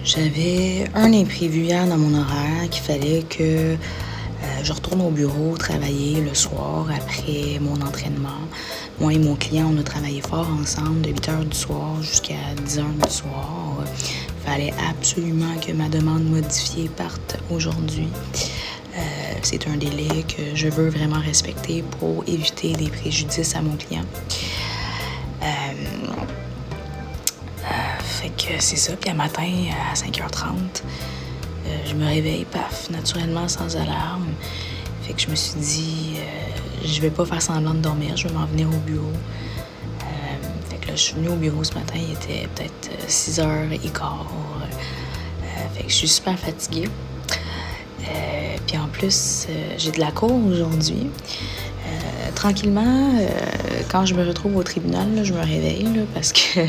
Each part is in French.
J'avais un imprévu hier dans mon horaire qu'il fallait que je retourne au bureau travailler le soir après mon entraînement. Moi et mon client, on a travaillé fort ensemble de 8 h du soir jusqu'à 10 h du soir. Il fallait absolument que ma demande modifiée parte aujourd'hui. C'est un délai que je veux vraiment respecter pour éviter des préjudices à mon client. Fait que c'est ça. Puis un matin, à 5 h 30, je me réveille, paf, naturellement, sans alarme. Fait que je me suis dit, je vais pas faire semblant de dormir, je vais m'en venir au bureau. Fait que là, je suis venue au bureau ce matin, il était peut-être 6 h 15. Fait que je suis super fatiguée. Puis en plus, j'ai de la cour aujourd'hui. Tranquillement, quand je me retrouve au tribunal, là, je me réveille là, parce que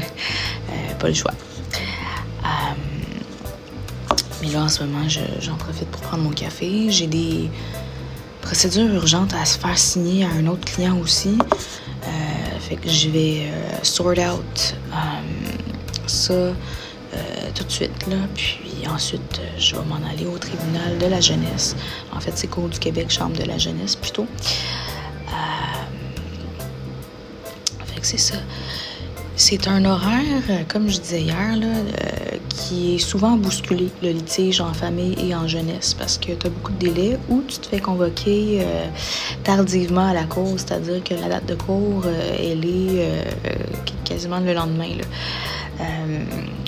pas le choix. Mais là, en ce moment, j'en profite pour prendre mon café. J'ai des procédures urgentes à se faire signer à un autre client aussi. Fait que je vais sort out ça tout de suite, là. Puis ensuite, je vais m'en aller au tribunal de la jeunesse. En fait, c'est Cour du Québec, Chambre de la jeunesse, plutôt. Fait que c'est ça. C'est un horaire, comme je disais hier, là, qui est souvent bousculé, le litige en famille et en jeunesse, parce que tu as beaucoup de délais ou tu te fais convoquer tardivement à la cour, c'est-à-dire que la date de cour, elle est quasiment le lendemain, là.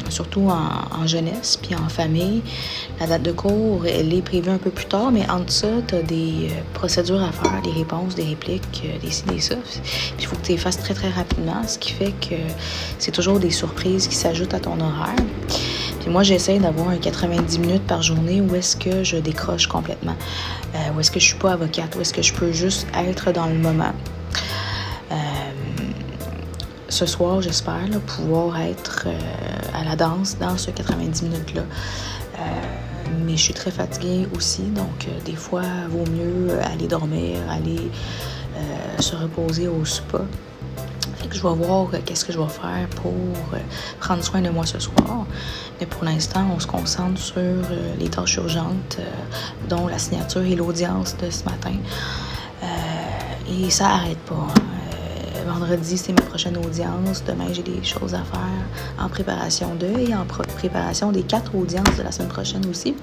Surtout en jeunesse, puis en famille. La date de cours, elle est prévue un peu plus tard, mais entre ça, tu as des procédures à faire, des réponses, des répliques, des ci, des ça. Puis il faut que tu les fasses très, très rapidement, ce qui fait que c'est toujours des surprises qui s'ajoutent à ton horaire. Puis moi, j'essaie d'avoir un 90 minutes par journée où est-ce que je décroche complètement, où est-ce que je suis pas avocate, où est-ce que je peux juste être dans le moment. Ce soir, j'espère là, pouvoir être à la danse dans ce 90 minutes-là. Mais je suis très fatiguée aussi, donc des fois, il vaut mieux aller dormir, aller se reposer au spa. Fait que je vais voir qu'est-ce que je vais faire pour prendre soin de moi ce soir. Mais pour l'instant, on se concentre sur les tâches urgentes, dont la signature et l'audience de ce matin. Et ça n'arrête pas, hein. Vendredi, c'est ma prochaine audience. Demain, j'ai des choses à faire en préparation d'eux et en préparation des 4 audiences de la semaine prochaine aussi.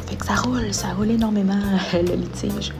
Fait que ça roule énormément, le litige.